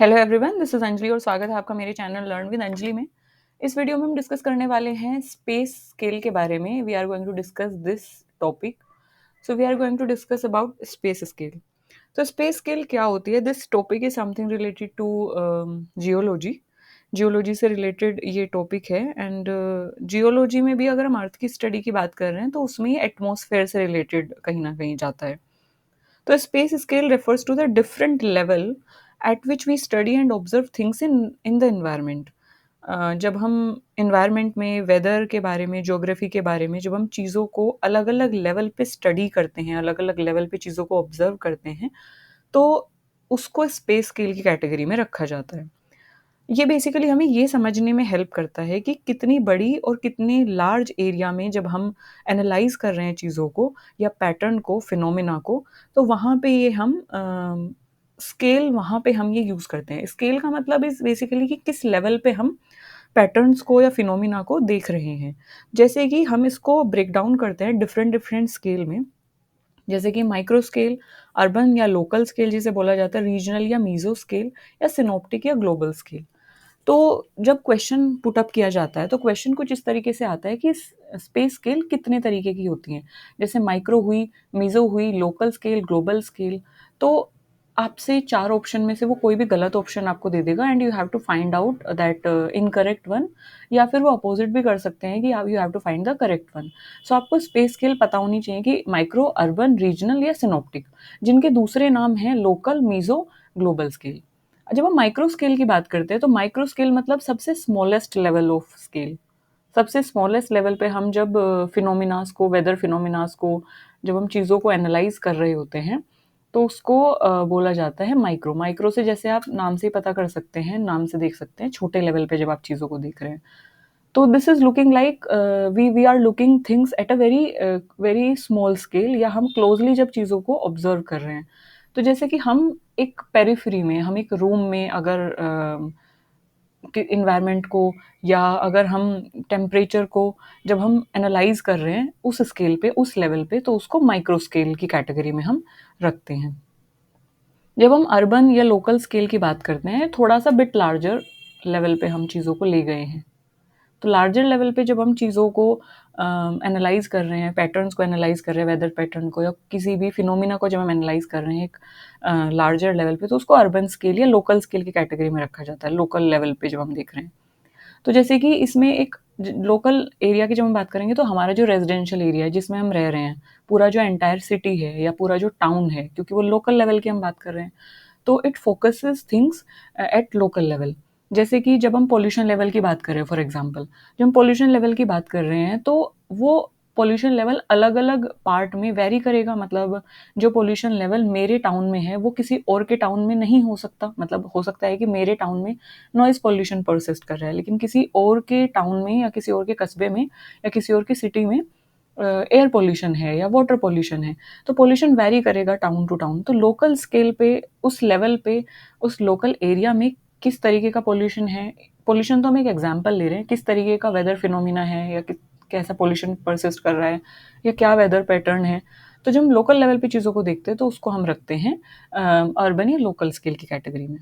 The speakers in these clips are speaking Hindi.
Hello everyone, this is Anjali और स्वागत है आपका मेरे चैनल लर्न विद अंजलि में। इस वीडियो में हम डिस्कस करने वाले हैं स्पेस स्केल के बारे में। We are going to discuss this topic. So we are going to discuss about space scale. तो स्पेस स्केल क्या होती है? This topic is something related to geology. Geology से रिलेटेड ये टॉपिक है एंड जियोलॉजी में भी अगर हम अर्थ की स्टडी की बात कर रहे हैं तो उसमें एटमॉस्फेयर से रिलेटेड कहीं ना कहीं जाता है। तो space scale refers to the different level at which we study and observe things in the environment. जब हम इन्वायरमेंट में वेदर के बारे में, ज्योग्राफी के बारे में, जब हम चीज़ों को अलग अलग लेवल पे स्टडी करते हैं, अलग अलग लेवल पे चीज़ों को ऑब्जर्व करते हैं, तो उसको स्पेस स्केल की कैटेगरी में रखा जाता है। ये बेसिकली हमें ये समझने में हेल्प करता है कि कितनी बड़ी और कितने लार्ज एरिया में जब हम एनालाइज कर रहे हैं चीज़ों को या पैटर्न को, फिनोमिना को, तो वहाँ पे ये हम स्केल वहाँ पे हम ये यूज़ करते हैं। स्केल का मतलब इज़ बेसिकली कि किस लेवल पे हम पैटर्न्स को या फिनोमिना को देख रहे हैं। जैसे कि हम इसको ब्रेक डाउन करते हैं डिफरेंट डिफरेंट स्केल में। जैसे कि माइक्रो स्केल, अर्बन या लोकल स्केल जिसे बोला जाता है, रीजनल या मीज़ो स्केल, या सिनॉप्टिक या ग्लोबल स्केल। तो जब क्वेश्चन पुट अप किया जाता है तो क्वेश्चन कुछ इस तरीके से आता है कि स्पेस स्केल कितने तरीके की होती हैं। जैसे माइक्रो हुई, मीज़ो हुई, लोकल स्केल, ग्लोबल स्केल। तो आपसे 4 ऑप्शन में से वो कोई भी गलत ऑप्शन आपको दे देगा and you have to find out that incorrect one, या फिर वो अपोजिट भी कर सकते हैं कि you have to find the correct one. So आपको स्पेस स्केल पता होनी चाहिए कि माइक्रो, अर्बन, रीजनल या सिनॉप्टिक, जिनके दूसरे नाम हैं लोकल, मीज़ो, ग्लोबल स्केल। जब हम माइक्रो स्केल की बात करते हैं तो माइक्रो स्केल मतलब सबसे स्मॉलेस्ट लेवल ऑफ स्केल। सबसे स्मॉलेस्ट लेवल पे हम जब फिनोमिनास को, वेदर फिनोमिनास को, जब हम चीज़ों को एनालाइज कर रहे होते हैं तो उसको बोला जाता है माइक्रो। माइक्रो से जैसे आप नाम से ही पता कर सकते हैं, नाम से देख सकते हैं, छोटे लेवल पे जब आप चीज़ों को देख रहे हैं। तो this is looking like we are looking things at a very very small scale, या हम क्लोजली जब चीज़ों को ऑब्जर्व कर रहे हैं। तो जैसे कि हम एक पेरिफेरी में, हम एक रूम में अगर इन्वायरमेंट को, या अगर हम टेम्परेचर को जब हम एनालाइज कर रहे हैं उस स्केल पे, उस लेवल पे, तो उसको माइक्रो स्केल की कैटेगरी में हम रखते हैं। जब हम अर्बन या लोकल स्केल की बात करते हैं, थोड़ा सा बिट लार्जर लेवल पे हम चीज़ों को ले गए हैं। तो लार्जर लेवल पे जब हम चीज़ों को एनालाइज कर रहे हैं, पैटर्न्स को एनालाइज कर रहे हैं, वेदर पैटर्न को या किसी भी फिनोमिना को जब हम एनालाइज कर रहे हैं एक लार्जर लेवल पे, तो उसको अर्बन स्केल या लोकल स्केल की कैटेगरी में रखा जाता है, लोकल लेवल पे जब हम देख रहे हैं। तो जैसे कि इसमें एक लोकल एरिया की जब हम बात करेंगे तो हमारा जो रेजिडेंशियल एरिया है जिसमें हम रह रहे हैं, पूरा जो एंटायर सिटी है या पूरा जो टाउन है, क्योंकि वो लोकल लेवल की हम बात कर रहे हैं, तो it focuses things at local level. जैसे कि जब हम पॉल्यूशन लेवल की बात करें, फॉर एग्जांपल, जब हम पॉल्यूशन लेवल की बात कर रहे हैं तो वो पॉल्यूशन लेवल अलग अलग पार्ट में वेरी करेगा। मतलब जो पॉल्यूशन लेवल मेरे टाउन में है वो किसी और के टाउन में नहीं हो सकता। मतलब हो सकता है कि मेरे टाउन में नॉइज पॉल्यूशन परसिस्ट कर रहा है, लेकिन किसी और के टाउन में या किसी और के कस्बे में या किसी और की सिटी में एयर पॉल्यूशन है या वाटर पॉल्यूशन है। तो पॉल्यूशन वैरी करेगा टाउन टू टाउन। तो लोकल स्केल पे, उस लेवल पे, उस लोकल एरिया में किस तरीके का पॉल्यूशन है, पॉल्यूशन तो हम एक एग्जांपल ले रहे हैं, किस तरीके का वेदर फिनोमिना है या कैसा पॉल्यूशन परसिस्ट कर रहा है या क्या वेदर पैटर्न है। तो जब हम लोकल लेवल पे चीज़ों को देखते हैं तो उसको हम रखते हैं अर्बन या लोकल स्केल की कैटेगरी में।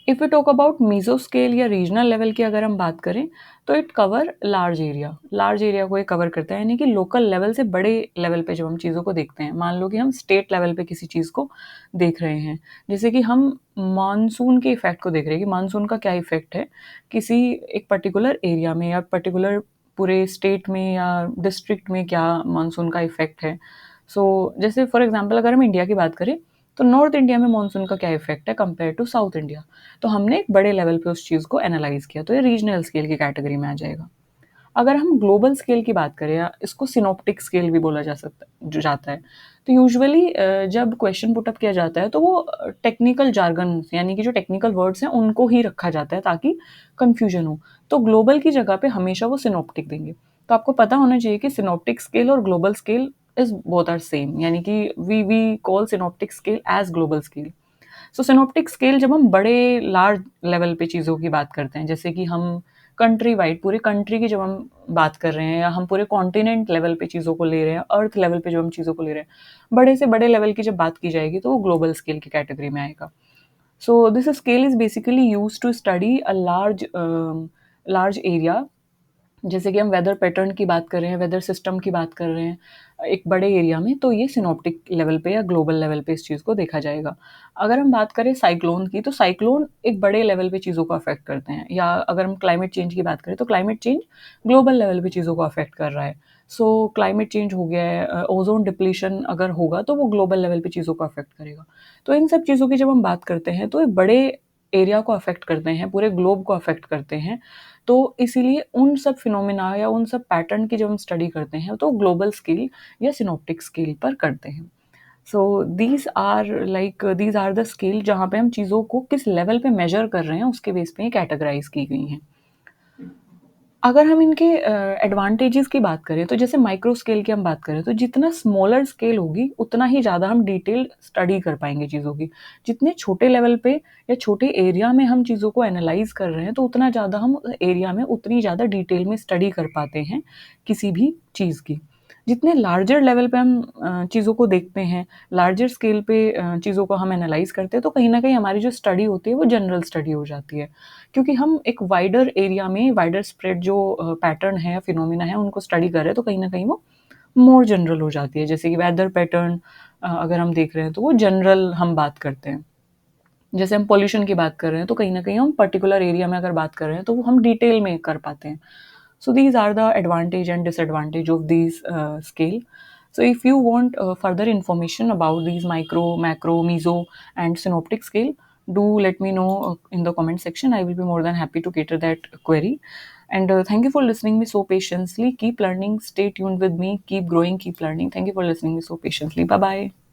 If you talk about meso scale या रीजनल लेवल की अगर हम बात करें, तो इट कवर लार्ज एरिया को ये कवर करता है, यानी कि लोकल लेवल से बड़े लेवल पे जब हम चीज़ों को देखते हैं। मान लो कि हम स्टेट लेवल पे किसी चीज़ को देख रहे हैं, जैसे कि हम मानसून के इफ़ेक्ट को देख रहे हैं कि मानसून का क्या इफ़ेक्ट है किसी एक पर्टिकुलर एरिया में या पर्टिकुलर पूरे स्टेट में या डिस्ट्रिक्ट में, क्या मानसून का इफ़ेक्ट है। जैसे फॉर एग्जांपल अगर हम इंडिया की बात करें, तो नॉर्थ इंडिया में मानसून का क्या इफ़ेक्ट है कंपेयर टू साउथ इंडिया। तो हमने एक बड़े लेवल पे उस चीज़ को एनालाइज किया, तो ये रीजनल स्केल की कैटेगरी में आ जाएगा। अगर हम ग्लोबल स्केल की बात करें, या इसको सिनॉप्टिक स्केल भी बोला जा सकता जो जाता है, तो यूजुअली जब क्वेश्चन पुट अप किया जाता है तो वो टेक्निकल जार्गन, यानी कि जो टेक्निकल वर्ड्स हैं उनको ही रखा जाता है ताकि कन्फ्यूजन हो। तो ग्लोबल की जगह पे हमेशा वो सिनॉप्टिक देंगे। तो आपको पता होना चाहिए कि सिनॉप्टिक स्केल और global scale is both are same, यानी कि we call synoptic scale as global scale. Synoptic scale जब हम बड़े लार्ज लेवल पे चीज़ों की बात करते हैं, जैसे कि हम कंट्री वाइड, पूरे कंट्री की जब हम बात कर रहे हैं, या हम पूरे कॉन्टिनेंट लेवल पे चीज़ों को ले रहे हैं, अर्थ लेवल पे जब हम चीज़ों को ले रहे हैं, बड़े से बड़े लेवल की जब बात की जाएगी तो वो ग्लोबल स्केल की कैटेगरी में आएगा। So this scale is basically used to study a large area. जैसे कि हम वेदर पैटर्न की बात कर रहे हैं, वेदर सिस्टम की बात कर रहे हैं एक बड़े एरिया में, तो ये सिनॉप्टिक लेवल पे या ग्लोबल लेवल पे इस चीज़ को देखा जाएगा। अगर हम बात करें साइक्लोन की, तो साइक्लोन एक बड़े लेवल पे चीज़ों को अफ़ेक्ट करते हैं, या अगर हम क्लाइमेट चेंज की बात करें, तो क्लाइमेट चेंज ग्लोबल लेवल पे चीज़ों को अफ़ेक्ट कर रहा है। सो क्लाइमेट चेंज हो गया है, ओज़ोन डिप्लीशन अगर होगा, तो वो ग्लोबल लेवल पे चीज़ों को अफ़ेक्ट करेगा। तो इन सब चीज़ों की जब हम बात करते हैं, तो ये बड़े एरिया को अफ़ेक्ट करते हैं, पूरे ग्लोब को अफ़ेक्ट करते हैं। तो इसीलिए उन सब फिनोमेना या उन सब पैटर्न की जब हम स्टडी करते हैं, तो ग्लोबल स्केल या सिनॉप्टिक स्केल पर करते हैं। सो दीज़ आर द स्केल जहाँ पे हम चीज़ों को किस लेवल पे मेज़र कर रहे हैं, उसके बेस पे ये कैटेगराइज़ की गई हैं। अगर हम इनके एडवांटेजेस की बात करें, तो जैसे माइक्रो स्केल की हम बात करें, तो जितना स्मॉलर स्केल होगी, उतना ही ज़्यादा हम डिटेल्ड स्टडी कर पाएँगे चीज़ों की। जितने छोटे लेवल पे या छोटे एरिया में हम चीज़ों को एनालाइज़ कर रहे हैं, तो उतना ज़्यादा हम एरिया में उतनी ज़्यादा डिटेल में स्टडी कर पाते हैं, किसी भी चीज़ की। जितने लार्जर लेवल पे हम चीज़ों को देखते हैं, लार्जर स्केल पे चीज़ों को हम एनालाइज़ करते हैं, तो कहीं न कहीं हमारी जो स्टडी होती है, वो जनरल स्टडी हो जाती है। क्योंकि हम एक वाइडर एरिया में वाइडर स्प्रेड जो पैटर्न है, फिनोमेना है, उनको स्टडी कर रहे हैं, तो कहीं न कहीं वो मोर जनरल हो जाती है। जैसे कि वेदर पैटर्न अगर हम देख रहे हैं, तो वो जनरल हम बात करते हैं। जैसे हम पॉल्यूशन की बात कर रहे हैं, तो कहीं न कहीं हम पर्टिकुलर एरिया में अगर बात कर रहे हैं, तो वो हम डिटेल में कर पाते हैं। So these are the advantage and disadvantage of these scale. So if you want further information about these micro, macro, meso and synoptic scale, do let me know in the comment section. I will be more than happy to cater that query. And thank you for listening me so patiently. Keep learning. Stay tuned with me. Keep growing. Keep learning. Thank you for listening me so patiently. Bye bye.